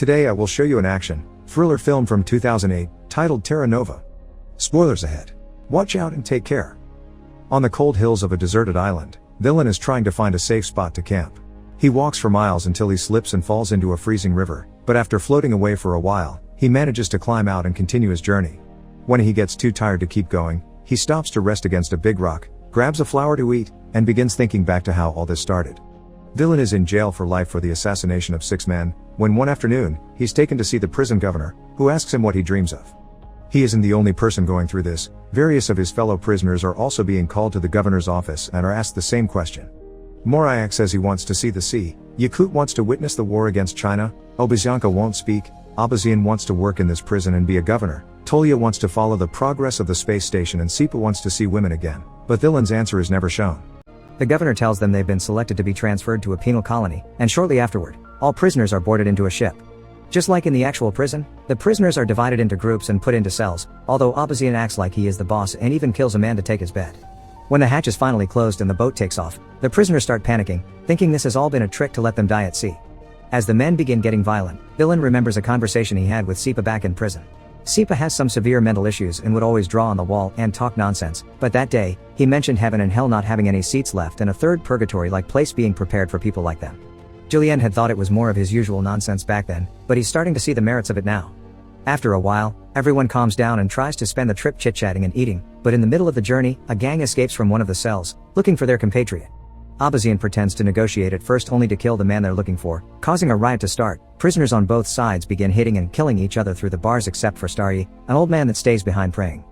Today I will show you an action, thriller film from 2008, titled Terra Nova. Spoilers ahead. Watch out and take care. On the cold hills of a deserted island, Dylan is trying to find a safe spot to camp. He walks for miles until he slips and falls into a freezing river, but after floating away for a while, he manages to climb out and continue his journey. When he gets too tired to keep going, he stops to rest against a big rock, grabs a flower to eat, and begins thinking back to how all this started. Dylan is in jail for life for the assassination of 6 men, when one afternoon, he's taken to see the prison governor, who asks him what he dreams of. He isn't the only person going through this. Various of his fellow prisoners are also being called to the governor's office and are asked the same question. Morayak says he wants to see the sea, Yakut wants to witness the war against China, Obazyanka won't speak, Abazian wants to work in this prison and be a governor, Tolya wants to follow the progress of the space station, and Sipa wants to see women again, but Dylan's answer is never shown. The governor tells them they've been selected to be transferred to a penal colony, and shortly afterward, all prisoners are boarded into a ship. Just like in the actual prison, the prisoners are divided into groups and put into cells, although Abazian acts like he is the boss and even kills a man to take his bed. When the hatch is finally closed and the boat takes off, the prisoners start panicking, thinking this has all been a trick to let them die at sea. As the men begin getting violent, Dylan remembers a conversation he had with Sipa back in prison. Sipa has some severe mental issues and would always draw on the wall and talk nonsense, but that day, he mentioned heaven and hell not having any seats left and a third purgatory-like place being prepared for people like them. Julien had thought it was more of his usual nonsense back then, but he's starting to see the merits of it now. After a while, everyone calms down and tries to spend the trip chit-chatting and eating, but in the middle of the journey, a gang escapes from one of the cells, looking for their compatriot. Abazian pretends to negotiate at first only to kill the man they're looking for, causing a riot to start. Prisoners on both sides begin hitting and killing each other through the bars except for Starry, an old man that stays behind praying.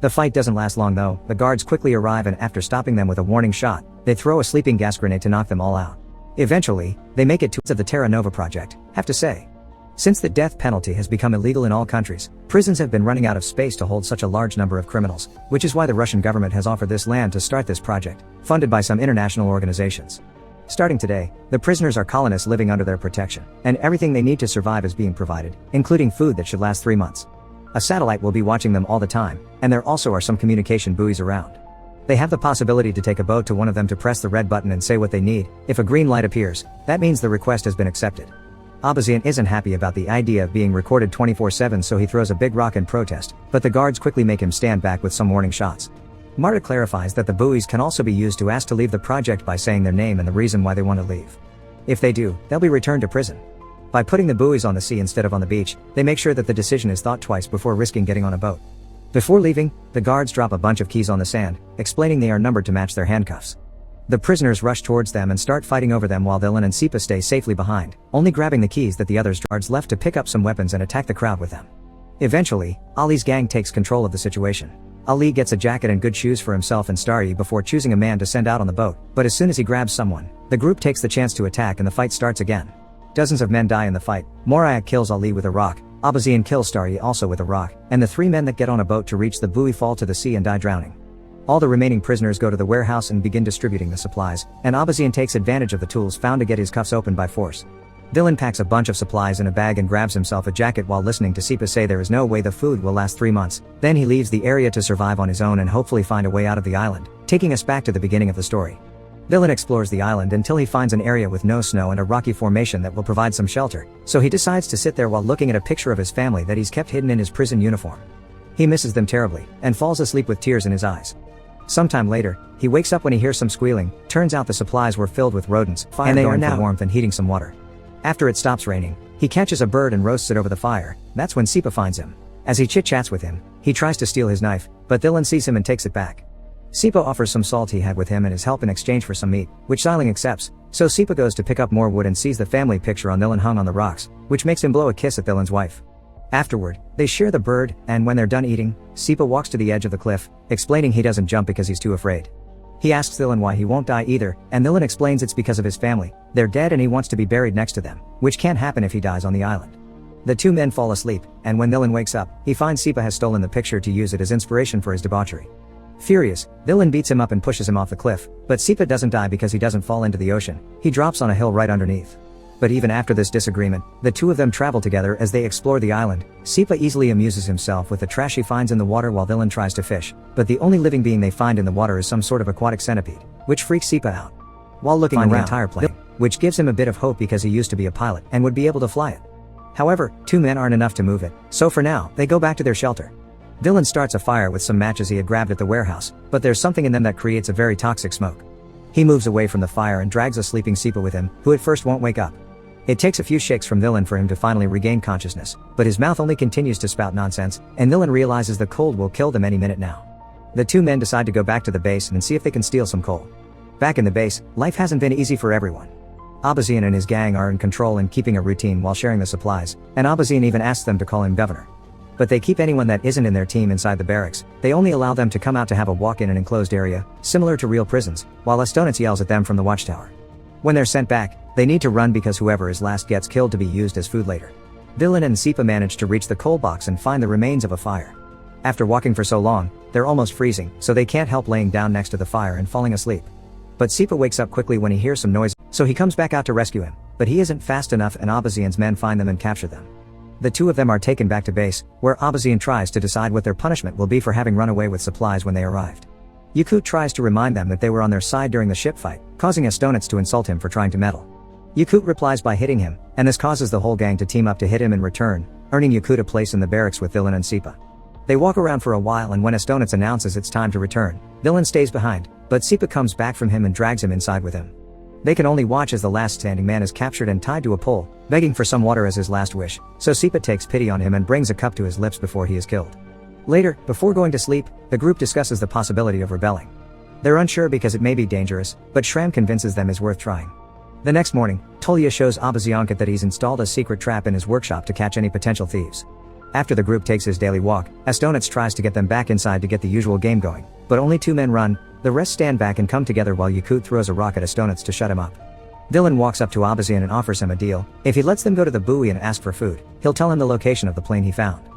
The fight doesn't last long though. The guards quickly arrive and after stopping them with a warning shot, they throw a sleeping gas grenade to knock them all out. Eventually, they make it to the Terra Nova project. Have to say, since the death penalty has become illegal in all countries, prisons have been running out of space to hold such a large number of criminals, which is why the Russian government has offered this land to start this project, funded by some international organizations. Starting today, the prisoners are colonists living under their protection, and everything they need to survive is being provided, including food that should last 3 months. A satellite will be watching them all the time, and there also are some communication buoys around. They have the possibility to take a boat to one of them to press the red button and say what they need. If a green light appears, that means the request has been accepted. Abazian isn't happy about the idea of being recorded 24/7, so he throws a big rock in protest, but the guards quickly make him stand back with some warning shots. Marta clarifies that the buoys can also be used to ask to leave the project by saying their name and the reason why they want to leave. If they do, they'll be returned to prison. By putting the buoys on the sea instead of on the beach, they make sure that the decision is thought twice before risking getting on a boat. Before leaving, the guards drop a bunch of keys on the sand, explaining they are numbered to match their handcuffs. The prisoners rush towards them and start fighting over them while Dylan and Sipa stay safely behind, only grabbing the keys that the others guards left to pick up some weapons and attack the crowd with them. Eventually, Ali's gang takes control of the situation. Ali gets a jacket and good shoes for himself and Starry before choosing a man to send out on the boat, but as soon as he grabs someone, the group takes the chance to attack and the fight starts again. Dozens of men die in the fight. Morayak kills Ali with a rock, Abazian kills Starry also with a rock, and the 3 men that get on a boat to reach the buoy fall to the sea and die drowning. All the remaining prisoners go to the warehouse and begin distributing the supplies, and Abazian takes advantage of the tools found to get his cuffs open by force. Dylan packs a bunch of supplies in a bag and grabs himself a jacket while listening to Sipa say there is no way the food will last 3 months. Then he leaves the area to survive on his own and hopefully find a way out of the island, taking us back to the beginning of the story. Dylan explores the island until he finds an area with no snow and a rocky formation that will provide some shelter, so he decides to sit there while looking at a picture of his family that he's kept hidden in his prison uniform. He misses them terribly, and falls asleep with tears in his eyes. Sometime later, he wakes up when he hears some squealing. Turns out the supplies were filled with rodents, and they are now for warmth and heating some water. After it stops raining, he catches a bird and roasts it over the fire. That's when Sipa finds him. As he chit-chats with him, he tries to steal his knife, but Dylan sees him and takes it back. Sipa offers some salt he had with him and his help in exchange for some meat, which Siling accepts, so Sipa goes to pick up more wood and sees the family picture on Dylan hung on the rocks, which makes him blow a kiss at Dylan's wife. Afterward, they share the bird, and when they're done eating, Sipa walks to the edge of the cliff, explaining he doesn't jump because he's too afraid. He asks Dylan why he won't die either, and Dylan explains it's because of his family. They're dead and he wants to be buried next to them, which can't happen if he dies on the island. The 2 men fall asleep, and when Dylan wakes up, he finds Sipa has stolen the picture to use it as inspiration for his debauchery. Furious, Dylan beats him up and pushes him off the cliff, but Sipa doesn't die because he doesn't fall into the ocean. He drops on a hill right underneath. But even after this disagreement, the 2 of them travel together as they explore the island. Sipa easily amuses himself with the trash he finds in the water while Dylan tries to fish, but the only living being they find in the water is some sort of aquatic centipede, which freaks Sipa out. While looking around the entire plane, which gives him a bit of hope because he used to be a pilot and would be able to fly it. However, 2 men aren't enough to move it, so for now, they go back to their shelter. Dylan starts a fire with some matches he had grabbed at the warehouse, but there's something in them that creates a very toxic smoke. He moves away from the fire and drags a sleeping Sipa with him, who at first won't wake up. It takes a few shakes from Dylan for him to finally regain consciousness, but his mouth only continues to spout nonsense, and Dylan realizes the cold will kill them any minute now. The 2 men decide to go back to the base and see if they can steal some coal. Back in the base, life hasn't been easy for everyone. Abazian and his gang are in control and keeping a routine while sharing the supplies, and Abazian even asks them to call him governor. But they keep anyone that isn't in their team inside the barracks. They only allow them to come out to have a walk in an enclosed area, similar to real prisons, while Estonitz yells at them from the watchtower. When they're sent back, they need to run because whoever is last gets killed to be used as food later. Dylan and Sipa manage to reach the coal box and find the remains of a fire. After walking for so long, they're almost freezing, so they can't help laying down next to the fire and falling asleep. But Sipa wakes up quickly when he hears some noise, so he comes back out to rescue him, but he isn't fast enough and Abazian's men find them and capture them. The 2 of them are taken back to base, where Abazian tries to decide what their punishment will be for having run away with supplies when they arrived. Yakut tries to remind them that they were on their side during the ship fight, causing Estonitz to insult him for trying to meddle. Yakut replies by hitting him, and this causes the whole gang to team up to hit him in return, earning Yakut a place in the barracks with Dylan and Sipa. They walk around for a while, and when Estonitz announces it's time to return, Dylan stays behind, but Sipa comes back from him and drags him inside with him. They can only watch as the last standing man is captured and tied to a pole, begging for some water as his last wish, so Sipa takes pity on him and brings a cup to his lips before he is killed. Later, before going to sleep, the group discusses the possibility of rebelling. They're unsure because it may be dangerous, but Shram convinces them it's worth trying. The next morning, Tolya shows Abaziankat that he's installed a secret trap in his workshop to catch any potential thieves. After the group takes his daily walk, Estonitz tries to get them back inside to get the usual game going, but only 2 men run, the rest stand back and come together while Yakut throws a rock at Estonitz to shut him up. Dylan walks up to Abazian and offers him a deal. If he lets them go to the buoy and ask for food, he'll tell him the location of the plane he found.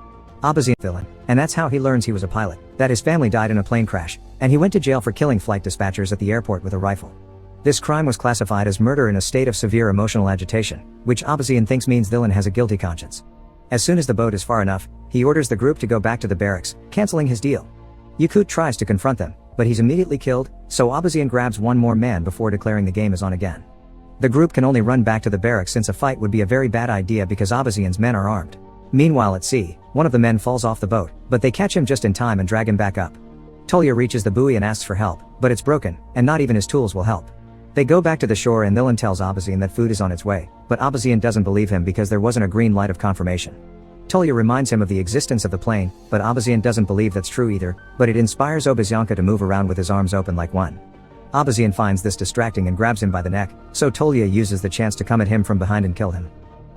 Abazian villain, and that's how he learns he was a pilot, that his family died in a plane crash, and he went to jail for killing flight dispatchers at the airport with a rifle. This crime was classified as murder in a state of severe emotional agitation, which Abazian thinks means Dylan has a guilty conscience. As soon as the boat is far enough, he orders the group to go back to the barracks, canceling his deal. Yakut tries to confront them, but he's immediately killed, so Abazian grabs 1 more man before declaring the game is on again. The group can only run back to the barracks since a fight would be a very bad idea because Abazian's men are armed. Meanwhile at sea, one of the men falls off the boat, but they catch him just in time and drag him back up. Tolya reaches the buoy and asks for help, but it's broken, and not even his tools will help. They go back to the shore and Dylan tells Abazian that food is on its way, but Abazian doesn't believe him because there wasn't a green light of confirmation. Tolya reminds him of the existence of the plane, but Abazian doesn't believe that's true either, but it inspires Obazianka to move around with his arms open like one. Abazian finds this distracting and grabs him by the neck, so Tolya uses the chance to come at him from behind and kill him.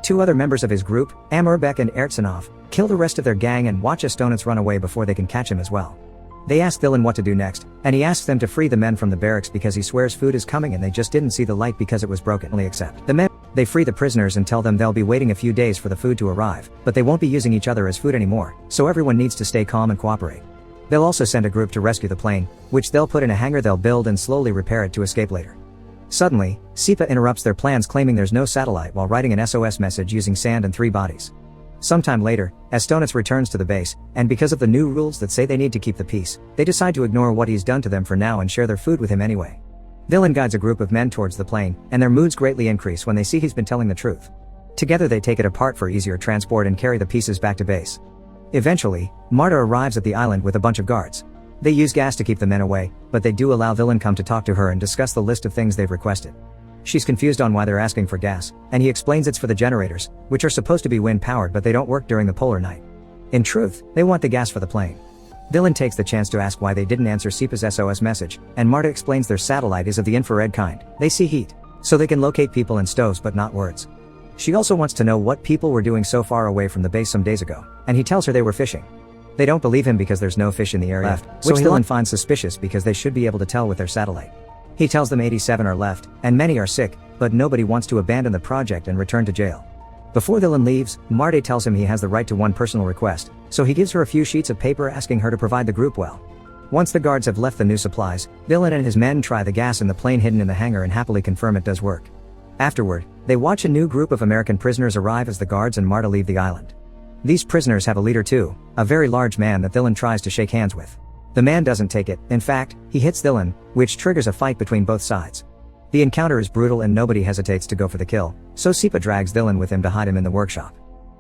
2 other members of his group, Amurbek and Ertsanov, kill the rest of their gang and watch Estonitz run away before they can catch him as well. They ask Dylan what to do next, and he asks them to free the men from the barracks because he swears food is coming and they just didn't see the light because it was broken. Only accept the men. They free the prisoners and tell them they'll be waiting a few days for the food to arrive, but they won't be using each other as food anymore, so everyone needs to stay calm and cooperate. They'll also send a group to rescue the plane, which they'll put in a hangar they'll build and slowly repair it to escape later. Suddenly, Sipa interrupts their plans claiming there's no satellite while writing an SOS message using sand and 3 bodies. Sometime later, Estonitz returns to the base, and because of the new rules that say they need to keep the peace, they decide to ignore what he's done to them for now and share their food with him anyway. Dylan guides a group of men towards the plane, and their moods greatly increase when they see he's been telling the truth. Together they take it apart for easier transport and carry the pieces back to base. Eventually, Marta arrives at the island with a bunch of guards. They use gas to keep the men away, but they do allow Dylan come to talk to her and discuss the list of things they've requested. She's confused on why they're asking for gas, and he explains it's for the generators, which are supposed to be wind-powered but they don't work during the polar night. In truth, they want the gas for the plane. Dylan takes the chance to ask why they didn't answer Sipa's SOS message, and Marta explains their satellite is of the infrared kind. They see heat, so they can locate people in stoves but not words. She also wants to know what people were doing so far away from the base some days ago, and he tells her they were fishing. They don't believe him because there's no fish in the area left, which Dylan finds suspicious because they should be able to tell with their satellite. He tells them 87 are left, and many are sick, but nobody wants to abandon the project and return to jail. Before Dylan leaves, Marta tells him he has the right to one personal request, so he gives her a few sheets of paper asking her to provide the group well. Once the guards have left the new supplies, Dylan and his men try the gas in the plane hidden in the hangar and happily confirm it does work. Afterward, they watch a new group of American prisoners arrive as the guards and Marta leave the island. These prisoners have a leader too, a very large man that Dylan tries to shake hands with. The man doesn't take it, in fact, he hits Dylan, which triggers a fight between both sides. The encounter is brutal and nobody hesitates to go for the kill, so Sipa drags Dylan with him to hide him in the workshop.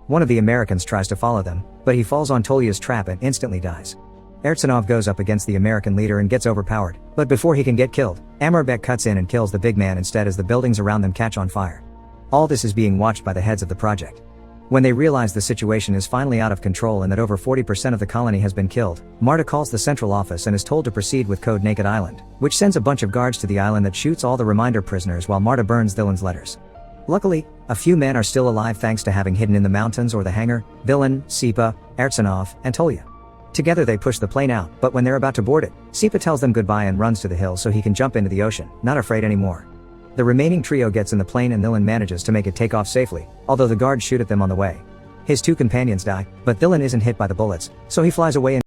One of the Americans tries to follow them, but he falls on Tolya's trap and instantly dies. Ertsanov goes up against the American leader and gets overpowered, but before he can get killed, Amorbek cuts in and kills the big man instead as the buildings around them catch on fire. All this is being watched by the heads of the project. When they realize the situation is finally out of control and that over 40% of the colony has been killed, Marta calls the central office and is told to proceed with Code Naked Island, which sends a bunch of guards to the island that shoots all the reminder prisoners while Marta burns Villain's letters. Luckily, a few men are still alive thanks to having hidden in the mountains or the hangar: Villain, Sipa, Ertsanov, and Tolya. Together they push the plane out, but when they're about to board it, Sipa tells them goodbye and runs to the hill so he can jump into the ocean, not afraid anymore. The remaining trio gets in the plane and Villain manages to make it take off safely, although the guards shoot at them on the way. His two companions die, but Villain isn't hit by the bullets, so he flies away